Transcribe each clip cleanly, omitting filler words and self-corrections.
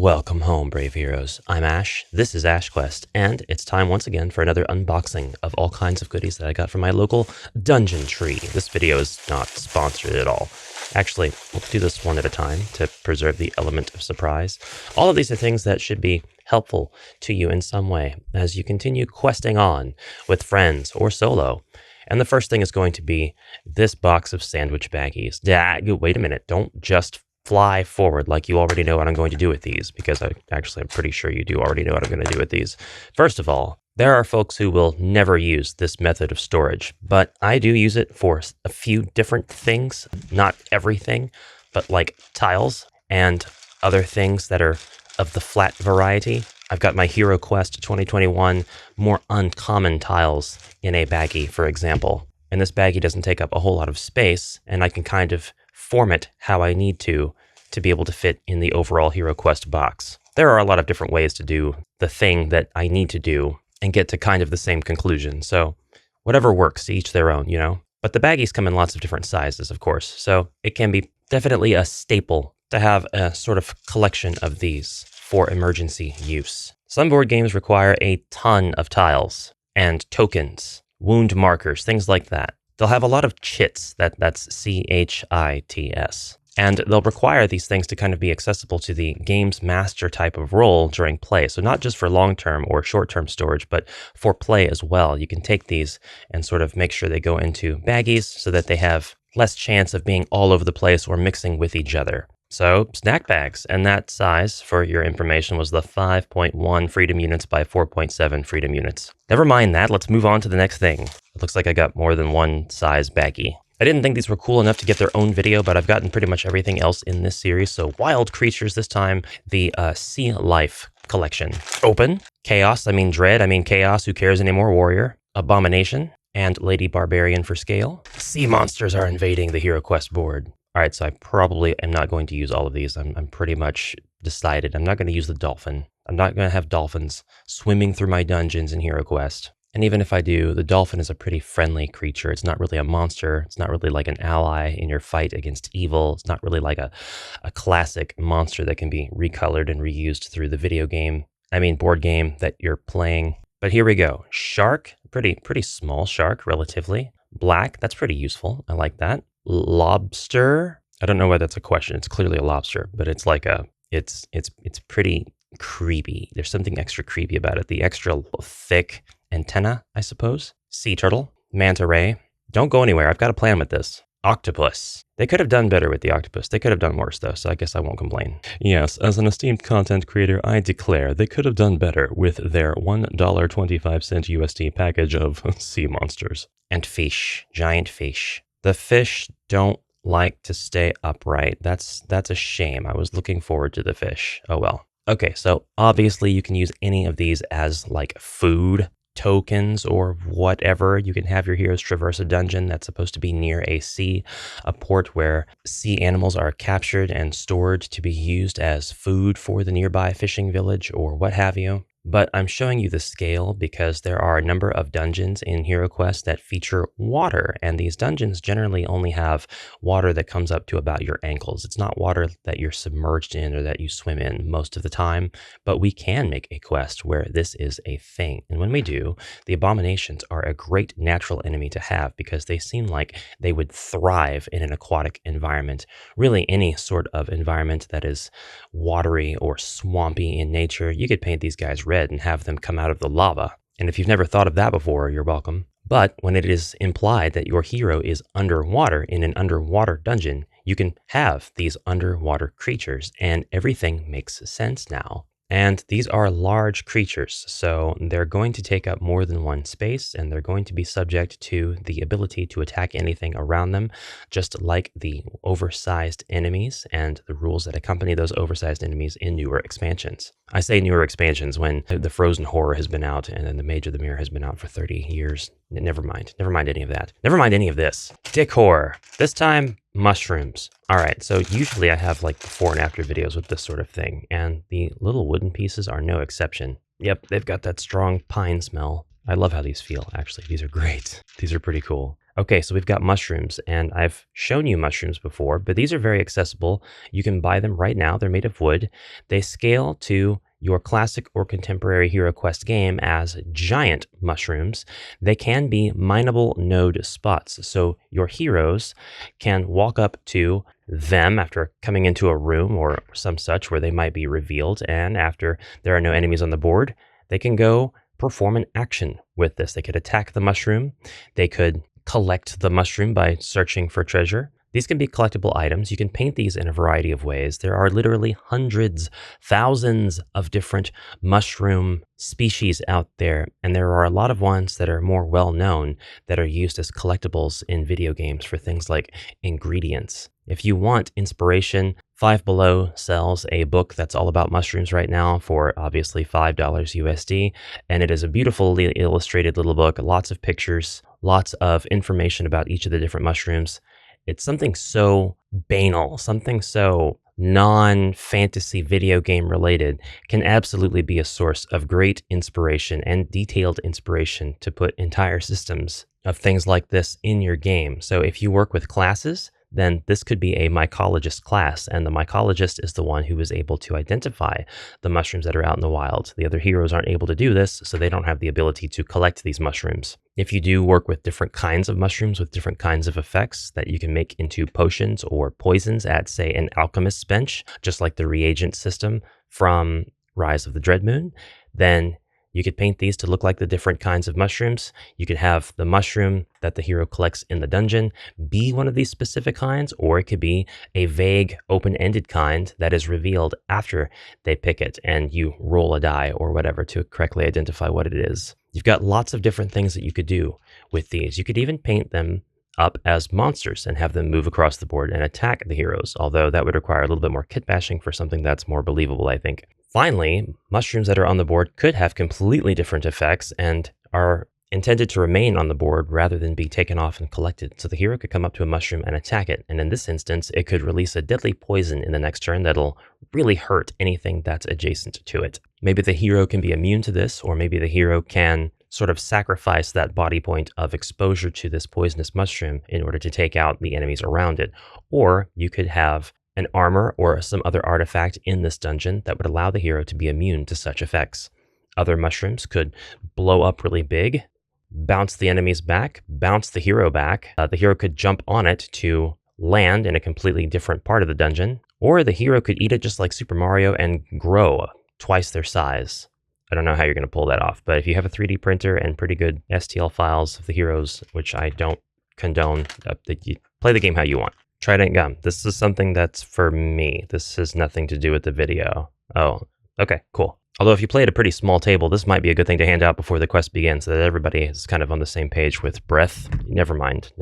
Welcome home, brave heroes. I'm Ash, this is HeroQuest, and it's time once again for another unboxing of all kinds of goodies that I got from my local dungeon tree. This video is not sponsored at all. Actually, we'll do this one at a time to preserve the element of surprise. All of these are things that should be helpful to you in some way as you continue questing on with friends or solo. And the first thing is going to be this box of sandwich baggies. Wait a minute, don't just fly forward like you already know what I'm going to do with these, because I'm pretty sure you do already know what I'm going to do with these. First of all, there are folks who will never use this method of storage, but I do use it for a few different things, not everything, but like tiles and other things that are of the flat variety. I've got my HeroQuest 2021 more uncommon tiles in a baggie, for example. And this baggie doesn't take up a whole lot of space, and I can kind of form it how I need to be able to fit in the overall HeroQuest box. There are a lot of different ways to do the thing that I need to do and get to kind of the same conclusion. So whatever works, to each their own, you know? But the baggies come in lots of different sizes, of course. So it can be definitely a staple to have a sort of collection of these for emergency use. Some board games require a ton of tiles and tokens, wound markers, things like that. They'll have a lot of chits, that's C-H-I-T-S. And they'll require these things to kind of be accessible to the game's master type of role during play. So not just for long-term or short-term storage, but for play as well. You can take these and sort of make sure they go into baggies so that they have less chance of being all over the place or mixing with each other. So, snack bags, and that size, for your information, was the 5.1 freedom units by 4.7 freedom units. Never mind that, let's move on to the next thing. It looks like I got more than one size baggie. I didn't think these were cool enough to get their own video, but I've gotten pretty much everything else in this series. So, wild creatures this time, the Sea Life collection. Open, Chaos, Dread, Chaos, who cares anymore, Warrior, Abomination, and Lady Barbarian for scale. Sea monsters are invading the HeroQuest board. All right, so I probably am not going to use all of these. I'm pretty much decided. I'm not going to use the dolphin. I'm not going to have dolphins swimming through my dungeons in HeroQuest. And even if I do, the dolphin is a pretty friendly creature. It's not really a monster. It's not really like an ally in your fight against evil. It's not really like a classic monster that can be recolored and reused through the board game that you're playing. But here we go. Shark, pretty small shark, relatively. Black, that's pretty useful. I like that. Lobster, I don't know why that's a question. It's clearly a lobster, but it's like it's pretty creepy. There's something extra creepy about it. The extra thick antenna, I suppose. Sea turtle, manta ray. Don't go anywhere. I've got a plan with this. Octopus. They could have done better with the octopus. They could have done worse, though, so I guess I won't complain. Yes, as an esteemed content creator, I declare they could have done better with their $1.25 USD package of sea monsters. And fish. Giant fish. The fish don't like to stay upright. That's a shame. I was looking forward to the fish. Oh well. Okay, so obviously you can use any of these as like food tokens or whatever. You can have your heroes traverse a dungeon that's supposed to be near a sea, a port where sea animals are captured and stored to be used as food for the nearby fishing village or what have you. But I'm showing you the scale because there are a number of dungeons in HeroQuest that feature water, and these dungeons generally only have water that comes up to about your ankles. It's not water that you're submerged in or that you swim in most of the time, but we can make a quest where this is a thing. And when we do, the abominations are a great natural enemy to have because they seem like they would thrive in an aquatic environment. Really, any sort of environment that is watery or swampy in nature, you could paint these guys red and have them come out of the lava. And if you've never thought of that before, you're welcome. But when it is implied that your hero is underwater in an underwater dungeon, you can have these underwater creatures, and everything makes sense now. And these are large creatures, so they're going to take up more than one space, and they're going to be subject to the ability to attack anything around them, just like the oversized enemies and the rules that accompany those oversized enemies in newer expansions. I say newer expansions when the Frozen Horror has been out and then the Mage of the Mirror has been out for 30 years. Never mind any of that. Never mind any of this. Decor. This time, mushrooms. All right, so usually I have like before and after videos with this sort of thing, and the little wooden pieces are no exception. Yep, they've got that strong pine smell. I love how these feel, actually. These are great. These are pretty cool. Okay, so we've got mushrooms, and I've shown you mushrooms before, but these are very accessible. You can buy them right now. They're made of wood. They scale to your classic or contemporary HeroQuest game as giant mushrooms. They can be mineable node spots, so your heroes can walk up to them after coming into a room or some such where they might be revealed, and after there are no enemies on the board, they can go perform an action with this. They could attack the mushroom. They could collect the mushroom by searching for treasure. These can be collectible items. You can paint these in a variety of ways. There are literally hundreds, thousands of different mushroom species out there, and there are a lot of ones that are more well known that are used as collectibles in video games for things like ingredients. If you want inspiration, Five Below sells a book that's all about mushrooms right now for obviously $5 USD, and it is a beautifully illustrated little book, lots of pictures, lots of information about each of the different mushrooms. It's something so banal, something so non-fantasy video game related can absolutely be a source of great inspiration and detailed inspiration to put entire systems of things like this in your game. So if you work with classes, then this could be a mycologist class, and the mycologist is the one who is able to identify the mushrooms that are out in the wild. The other heroes aren't able to do this, so they don't have the ability to collect these mushrooms. If you do work with different kinds of mushrooms with different kinds of effects that you can make into potions or poisons at, say, an alchemist's bench, just like the reagent system from Rise of the Dreadmoon, then you could paint these to look like the different kinds of mushrooms. You could have the mushroom that the hero collects in the dungeon be one of these specific kinds, or it could be a vague, open-ended kind that is revealed after they pick it and you roll a die or whatever to correctly identify what it is. You've got lots of different things that you could do with these. You could even paint them up as monsters and have them move across the board and attack the heroes, although that would require a little bit more kit bashing for something that's more believable, I think. Finally, mushrooms that are on the board could have completely different effects and are intended to remain on the board rather than be taken off and collected. So the hero could come up to a mushroom and attack it, and in this instance, it could release a deadly poison in the next turn that'll really hurt anything that's adjacent to it. Maybe the hero can be immune to this, or maybe the hero can sort of sacrifice that body point of exposure to this poisonous mushroom in order to take out the enemies around it. Or you could have an armor or some other artifact in this dungeon that would allow the hero to be immune to such effects. Other mushrooms could blow up really big, bounce the enemies back, bounce the hero back. The hero could jump on it to land in a completely different part of the dungeon, or the hero could eat it just like Super Mario and grow twice their size. I don't know how you're going to pull that off, but if you have a 3D printer and pretty good STL files of the heroes, which I don't condone, you play the game how you want. Trident gum. This is something that's for me. This has nothing to do with the video. Oh, okay, cool. Although if you play at a pretty small table, this might be a good thing to hand out before the quest begins so that everybody is kind of on the same page with breath. Never mind.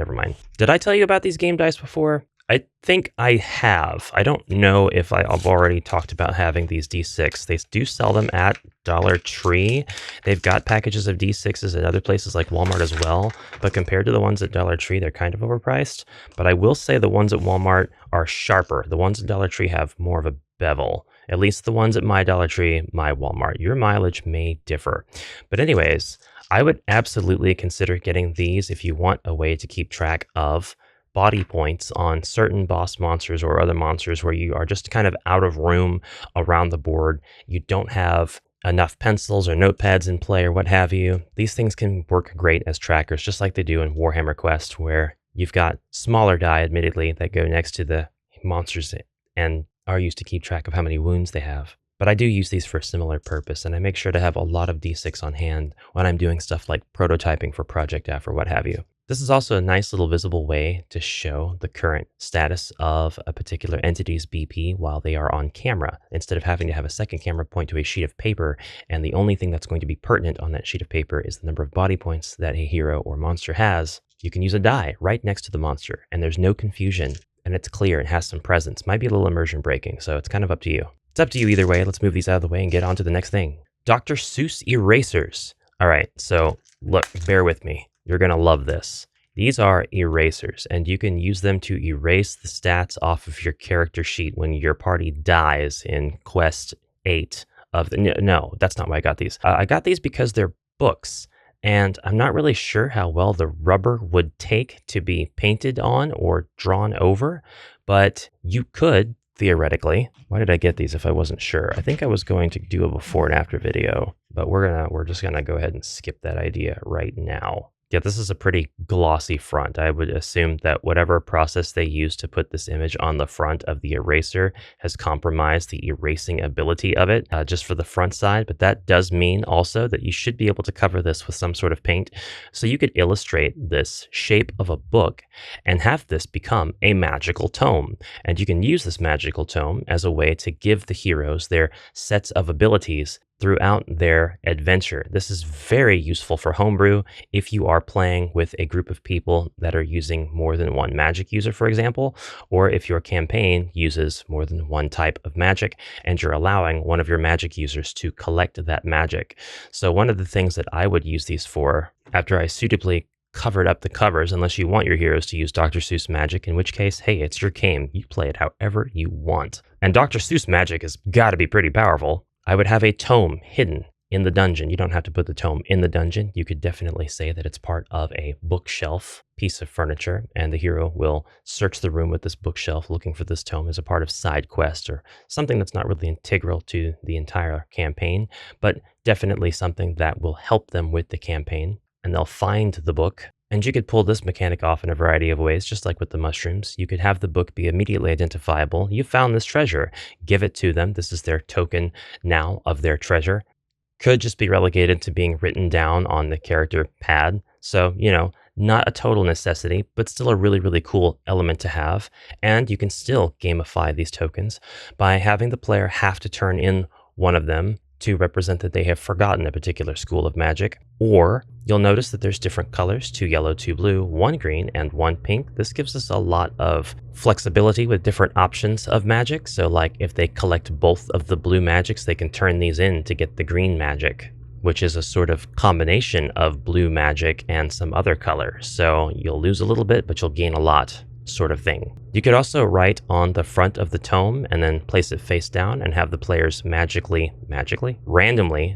Did I tell you about these game dice before? I think I have. I don't know if I've already talked about having these D6. They do sell them at Dollar Tree. They've got packages of D6s at other places like Walmart as well, but compared to the ones at Dollar Tree, they're kind of overpriced. But I will say the ones at Walmart are sharper. The ones at Dollar Tree have more of a bevel. At least the ones at my Dollar Tree, my Walmart. Your mileage may differ. But anyways, I would absolutely consider getting these if you want a way to keep track of body points on certain boss monsters or other monsters where you are just kind of out of room around the board. You don't have enough pencils or notepads in play or what have you. These things can work great as trackers, just like they do in Warhammer Quest, where you've got smaller die, admittedly, that go next to the monsters and are used to keep track of how many wounds they have. But I do use these for a similar purpose, and I make sure to have a lot of D6 on hand when I'm doing stuff like prototyping for Project F or what have you. This is also a nice little visible way to show the current status of a particular entity's BP while they are on camera, instead of having to have a second camera point to a sheet of paper, and the only thing that's going to be pertinent on that sheet of paper is the number of body points that a hero or monster has. You can use a die right next to the monster, and there's no confusion, and it's clear and has some presence. Might be a little immersion breaking, so it's kind of up to you. It's up to you either way. Let's move these out of the way and get on to the next thing. Dr. Seuss Erasers. All right, so look, bear with me. You're going to love this. These are erasers, and you can use them to erase the stats off of your character sheet when your party dies in Quest 8 of the... No, that's not why I got these. I got these because they're books, and I'm not really sure how well the rubber would take to be painted on or drawn over, but you could theoretically. Why did I get these if I wasn't sure? I think I was going to do a before and after video, but we're just gonna go ahead and skip that idea right now. Yeah, this is a pretty glossy front. I would assume that whatever process they use to put this image on the front of the eraser has compromised the erasing ability of it, just for the front side. But that does mean also that you should be able to cover this with some sort of paint. So you could illustrate this shape of a book and have this become a magical tome. And you can use this magical tome as a way to give the heroes their sets of abilities throughout their adventure. This is very useful for Homebrew if you are playing with a group of people that are using more than one magic user, for example, or if your campaign uses more than one type of magic and you're allowing one of your magic users to collect that magic. So one of the things that I would use these for, after I suitably covered up the covers, unless you want your heroes to use Dr. Seuss magic, in which case, hey, it's your game. You play it however you want. And Dr. Seuss magic has got to be pretty powerful. I would have a tome hidden in the dungeon. You don't have to put the tome in the dungeon. You could definitely say that it's part of a bookshelf piece of furniture, and the hero will search the room with this bookshelf looking for this tome as a part of side quest or something that's not really integral to the entire campaign, but definitely something that will help them with the campaign. And they'll find the book. And you could pull this mechanic off in a variety of ways, just like with the mushrooms. You could have the book be immediately identifiable. You found this treasure. Give it to them. This is their token now of their treasure. Could just be relegated to being written down on the character pad. So, not a total necessity, but still a really, really cool element to have. And you can still gamify these tokens by having the player have to turn in one of them to represent that they have forgotten a particular school of magic. Or you'll notice that there's different colors, 2 yellow, 2 blue, 1 green, and 1 pink. This gives us a lot of flexibility with different options of magic. So like if they collect both of the blue magics, they can turn these in to get the green magic, which is a sort of combination of blue magic and some other color. So you'll lose a little bit, but you'll gain a lot, sort of thing. You could also write on the front of the tome and then place it face down and have the players randomly,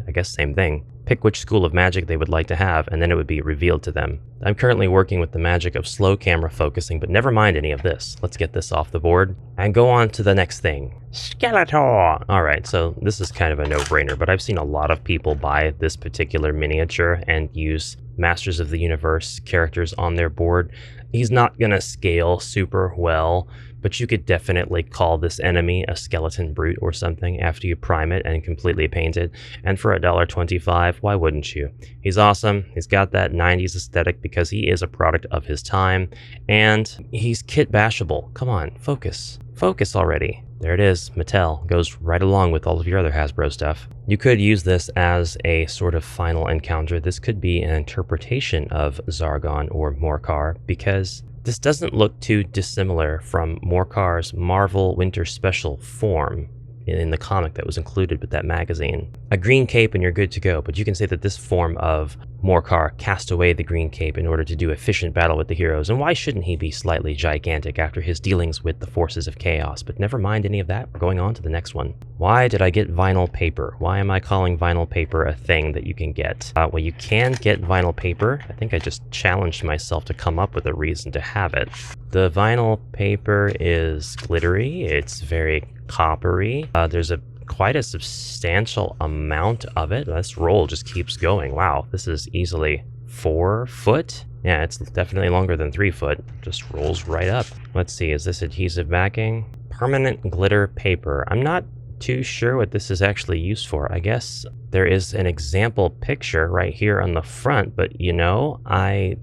I guess same thing, pick which school of magic they would like to have, and then it would be revealed to them. I'm currently working with the magic of slow camera focusing, but never mind any of this. Let's get this off the board and go on to the next thing. Skeletor! Alright, so this is kind of a no-brainer, but I've seen a lot of people buy this particular miniature and use Masters of the Universe characters on their board. He's not going to scale super well, but you could definitely call this enemy a skeleton brute or something after you prime it and completely paint it. And for $1.25, why wouldn't you? He's awesome. He's got that 90s aesthetic because he is a product of his time, and he's kit bashable. Come on, focus. Focus already. There it is. Mattel goes right along with all of your other Hasbro stuff. You could use this as a sort of final encounter. This could be an interpretation of Zargon or Morcar, because this doesn't look too dissimilar from Morcar's Marvel Winter Special form in the comic that was included with that magazine. A green cape and you're good to go, but you can say that this form of Morcar cast away the green cape in order to do efficient battle with the heroes, and why shouldn't he be slightly gigantic after his dealings with the forces of chaos? But never mind any of that, we're going on to the next one. Why did I get vinyl paper? Why am I calling vinyl paper a thing that you can get? Well, you can get vinyl paper. I think I just challenged myself to come up with a reason to have it. The vinyl paper is glittery, it's very coppery. There's quite a substantial amount of it. This roll just keeps going. Wow, this is easily 4 foot. Yeah, it's definitely longer than 3 foot. Just rolls right up. Let's see, is this adhesive backing? Permanent glitter paper. I'm not too sure what this is actually used for. I guess there is an example picture right here on the front, but I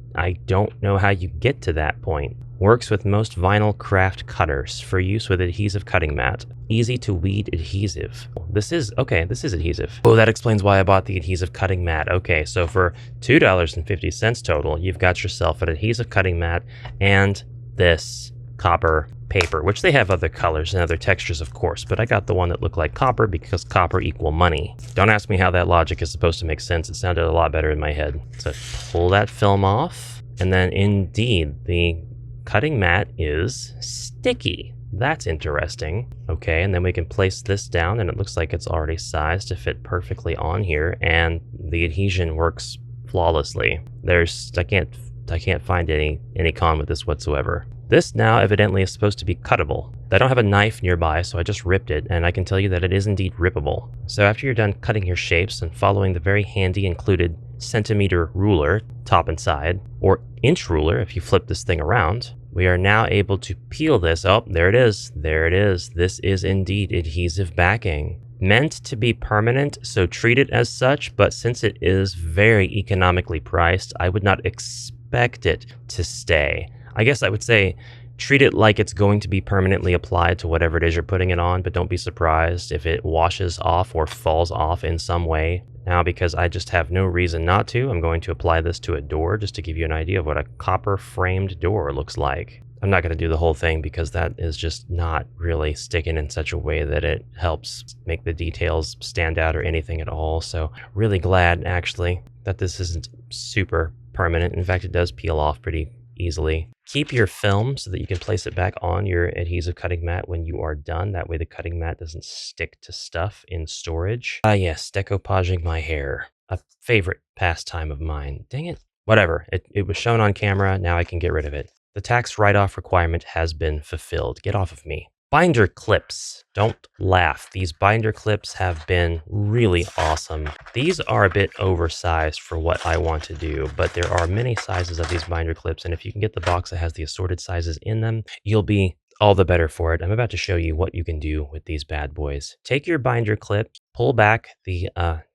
don't know how you get to that point. Works with most vinyl craft cutters for use with adhesive cutting mat. Easy to weed adhesive. This is adhesive. Oh, that explains why I bought the adhesive cutting mat. Okay, so for $2.50 total, you've got yourself an adhesive cutting mat and this copper paper, which they have other colors and other textures, of course, but I got the one that looked like copper because copper equal money. Don't ask me how that logic is supposed to make sense. It sounded a lot better in my head. So pull that film off, and then indeed, the cutting mat is sticky. That's interesting. Okay, and then we can place this down, and it looks like it's already sized to fit perfectly on here, and the adhesion works flawlessly. I can't find any con with this whatsoever. This now evidently is supposed to be cuttable. I don't have a knife nearby, so I just ripped it, and I can tell you that it is indeed rippable. So after you're done cutting your shapes and following the very handy included centimeter ruler, top and side, or inch ruler if you flip this thing around, we are now able to peel this. Oh, there it is. There it is. This is indeed adhesive backing. Meant to be permanent, so treat it as such, but since it is very economically priced, I would not expect it to stay. I guess I would say treat it like it's going to be permanently applied to whatever it is you're putting it on, but don't be surprised if it washes off or falls off in some way. Now, because I just have no reason not to, I'm going to apply this to a door just to give you an idea of what a copper framed door looks like. I'm not going to do the whole thing because that is just not really sticking in such a way that it helps make the details stand out or anything at all. So really glad actually that this isn't super permanent. In fact, it does peel off pretty easily. Keep your film so that you can place it back on your adhesive cutting mat when you are done. That way the cutting mat doesn't stick to stuff in storage. Yes, decoupaging my hair. A favorite pastime of mine. Dang it. Whatever. It was shown on camera. Now I can get rid of it. The tax write-off requirement has been fulfilled. Get off of me. Binder clips. Don't laugh. These binder clips have been really awesome. These are a bit oversized for what I want to do, but there are many sizes of these binder clips, and if you can get the box that has the assorted sizes in them, you'll be all the better for it. I'm about to show you what you can do with these bad boys. Take your binder clip, pull back the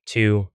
two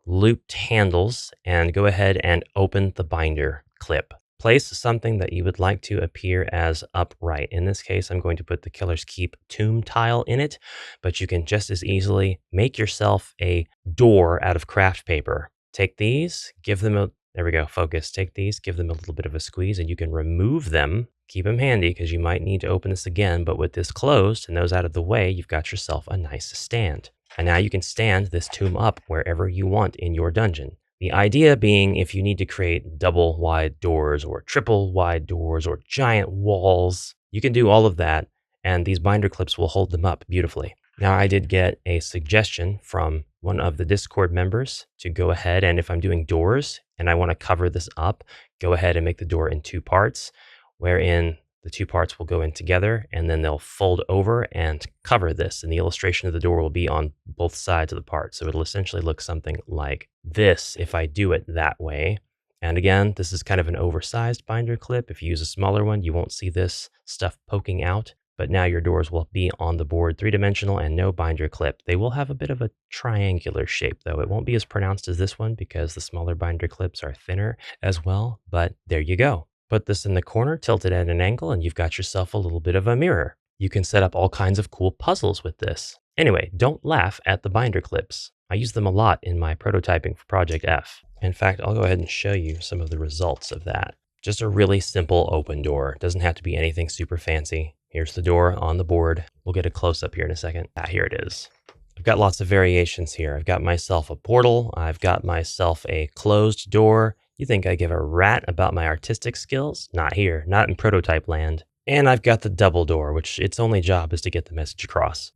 looped handles, and go ahead and open the binder clip. Place something that you would like to appear as upright. In this case, I'm going to put the Killer's Keep tomb tile in it, but you can just as easily make yourself a door out of craft paper. Take these, give them a, there we go, focus. Take these, give them a little bit of a squeeze, and you can remove them. Keep them handy because you might need to open this again, but with this closed and those out of the way, you've got yourself a nice stand. And now you can stand this tomb up wherever you want in your dungeon. The idea being if you need to create double wide doors or triple wide doors or giant walls, you can do all of that, and these binder clips will hold them up beautifully. Now, I did get a suggestion from one of the Discord members to go ahead and if I'm doing doors and I want to cover this up, go ahead and make the door in two parts, wherein the two parts will go in together and then they'll fold over and cover this. And the illustration of the door will be on both sides of the part. So it'll essentially look something like this if I do it that way. And again, this is kind of an oversized binder clip. If you use a smaller one, you won't see this stuff poking out. But now your doors will be on the board, three-dimensional and no binder clip. They will have a bit of a triangular shape though. It won't be as pronounced as this one because the smaller binder clips are thinner as well. But there you go. Put this in the corner, tilt it at an angle, and you've got yourself a little bit of a mirror. You can set up all kinds of cool puzzles with this. Anyway, don't laugh at the binder clips. I use them a lot in my prototyping for Project F. In fact, I'll go ahead and show you some of the results of that. Just a really simple open door. Doesn't have to be anything super fancy. Here's the door on the board. We'll get a close-up here in a second. Here it is. I've got lots of variations here. I've got myself a portal. I've got myself a closed door. You think I give a rat about my artistic skills? Not here, not in prototype land. And I've got the double door, which its only job is to get the message across.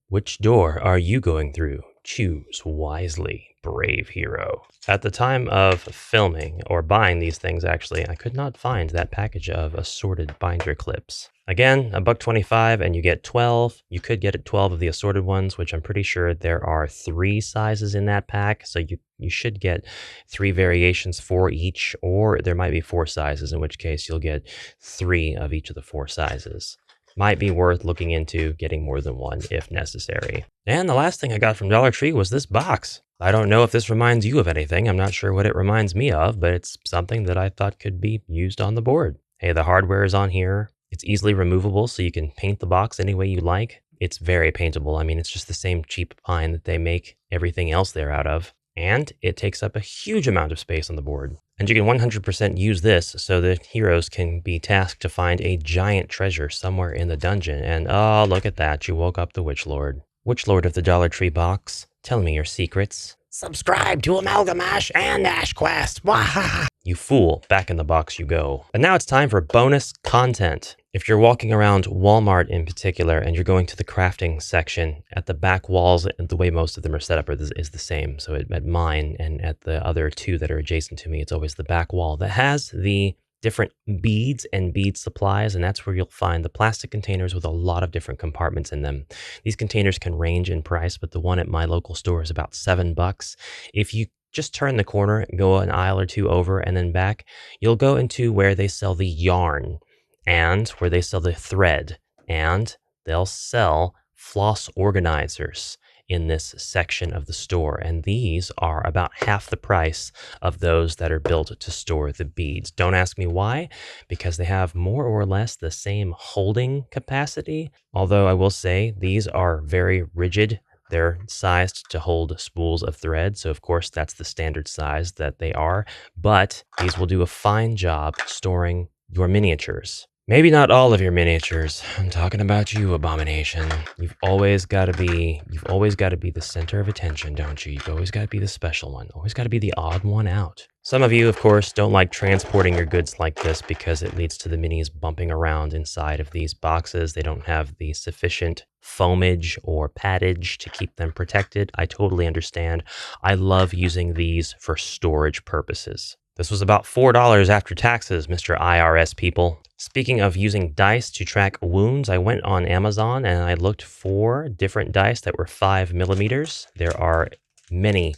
Which door are you going through? Choose wisely, brave hero. At the time of filming, or buying these things actually, I could not find that package of assorted binder clips. Again, $1.25 and you get 12. You could get it 12 of the assorted ones, which I'm pretty sure there are 3 sizes in that pack. So you should get 3 variations for each, or there might be 4 sizes, in which case you'll get 3 of each of the 4 sizes. Might be worth looking into getting more than one if necessary. And the last thing I got from Dollar Tree was this box. I don't know if this reminds you of anything. I'm not sure what it reminds me of, but it's something that I thought could be used on the board. Hey, the hardware is on here. It's easily removable, so you can paint the box any way you like. It's very paintable. I mean, it's just the same cheap pine that they make everything else there out of. And it takes up a huge amount of space on the board. And you can 100% use this so the heroes can be tasked to find a giant treasure somewhere in the dungeon. And oh, look at that. You woke up the Witch Lord. Witch Lord of the Dollar Tree box, tell me your secrets. Subscribe to Amalgamash and HeroQuest. Wahaha! You fool, back in the box you go. But now it's time for bonus content. If you're walking around Walmart in particular and you're going to the crafting section, at the back walls, the way most of them are set up is the same. So at mine and at the other two that are adjacent to me, it's always the back wall that has the different beads and bead supplies, and that's where you'll find the plastic containers with a lot of different compartments in them. These containers can range in price, but the one at my local store is about $7. If you just turn the corner and go an aisle or two over and then back, you'll go into where they sell the yarn and where they sell the thread, and they'll sell floss organizers in this section of the store, and these are about half the price of those that are built to store the beads. Don't ask me why, because they have more or less the same holding capacity, although I will say these are very rigid. They're sized to hold spools of thread, so of course that's the standard size that they are, but these will do a fine job storing your miniatures. Maybe not all of your miniatures. I'm talking about you, Abomination. You've always got to be the center of attention, don't you? You've always got to be the special one. Always got to be the odd one out. Some of you, of course, don't like transporting your goods like this because it leads to the minis bumping around inside of these boxes. They don't have the sufficient foamage or paddage to keep them protected. I totally understand. I love using these for storage purposes. This was about $4 after taxes, Mr. IRS people. Speaking of using dice to track wounds, I went on Amazon and I looked for different dice that were 5 millimeters. There are many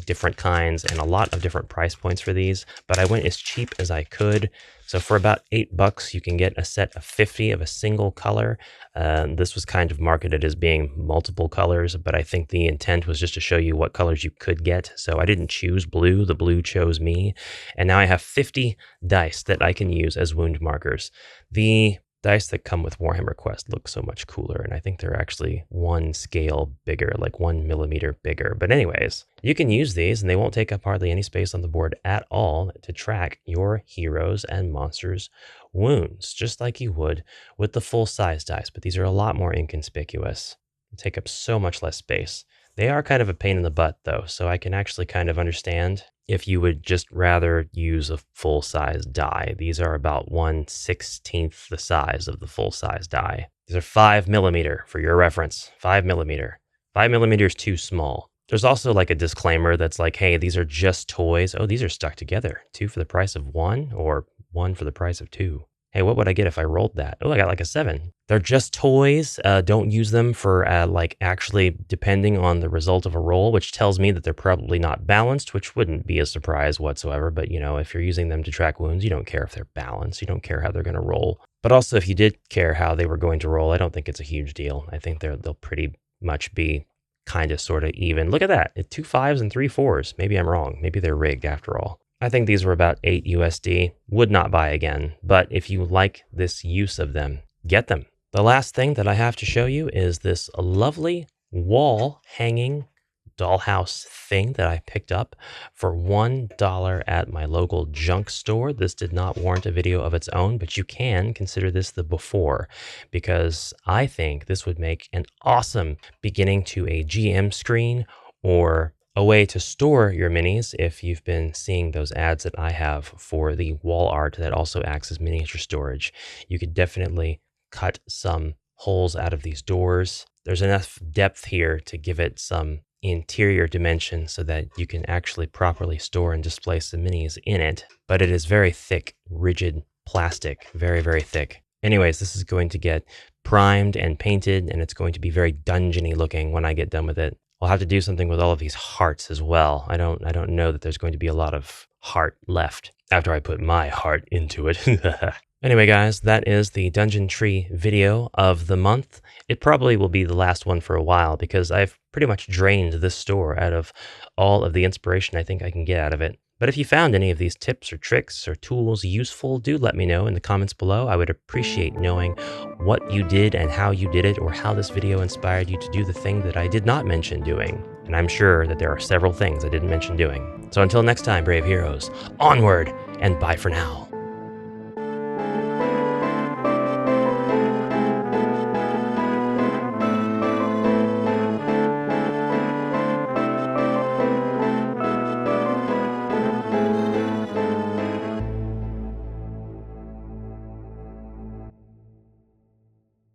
different kinds and a lot of different price points for these, but I went as cheap as I could. So for about $8, you can get a set of 50 of a single color. This was kind of marketed as being multiple colors, but I think the intent was just to show you what colors you could get. So I didn't choose blue, the blue chose me. And now I have 50 dice that I can use as wound markers. The dice that come with Warhammer Quest look so much cooler, and I think they're actually one scale bigger, like 1 millimeter bigger. But anyways, you can use these and they won't take up hardly any space on the board at all to track your heroes and monsters' wounds, just like you would with the full-size dice, but these are a lot more inconspicuous. They take up so much less space. They are kind of a pain in the butt, though, so I can actually kind of understand if you would just rather use a full-size die. These are about 1/16 the size of the full-size die. These are 5 millimeter for your reference. 5 millimeter. 5 millimeter is too small. There's also like a disclaimer that's like, hey, these are just toys. Oh, these are stuck together. 2 for the price of 1 or 1 for the price of 2. Hey, what would I get if I rolled that? Oh, I got like a 7. They're just toys. Don't use them for like actually depending on the result of a roll, which tells me that they're probably not balanced, which wouldn't be a surprise whatsoever. But, you know, if you're using them to track wounds, you don't care if they're balanced. You don't care how they're going to roll. But also, if you did care how they were going to roll, I don't think it's a huge deal. I think they'll pretty much be kind of sort of even. Look at that. 2 5s and 3 4s. Maybe I'm wrong. Maybe they're rigged after all. I think these were about 8 USD. Would not buy again, but if you like this use of them, get them. The last thing that I have to show you is this lovely wall hanging dollhouse thing that I picked up for $1 at my local junk store. This did not warrant a video of its own, but you can consider this the before, because I think this would make an awesome beginning to a GM screen or a way to store your minis if you've been seeing those ads that I have for the wall art that also acts as miniature storage. You could definitely cut some holes out of these doors. There's enough depth here to give it some interior dimension so that you can actually properly store and display some minis in it. But it is very thick, rigid plastic, very, very thick. Anyways, this is going to get primed and painted, and it's going to be very dungeony looking when I get done with it. I'll have to do something with all of these hearts as well. I don't know that there's going to be a lot of heart left after I put my heart into it. Anyway, guys, that is the Dungeon Tree video of the month. It probably will be the last one for a while because I've pretty much drained this store out of all of the inspiration I think I can get out of it. But if you found any of these tips or tricks or tools useful, do let me know in the comments below. I would appreciate knowing what you did and how you did it, or how this video inspired you to do the thing that I did not mention doing. And I'm sure that there are several things I didn't mention doing. So until next time, brave heroes, onward and bye for now.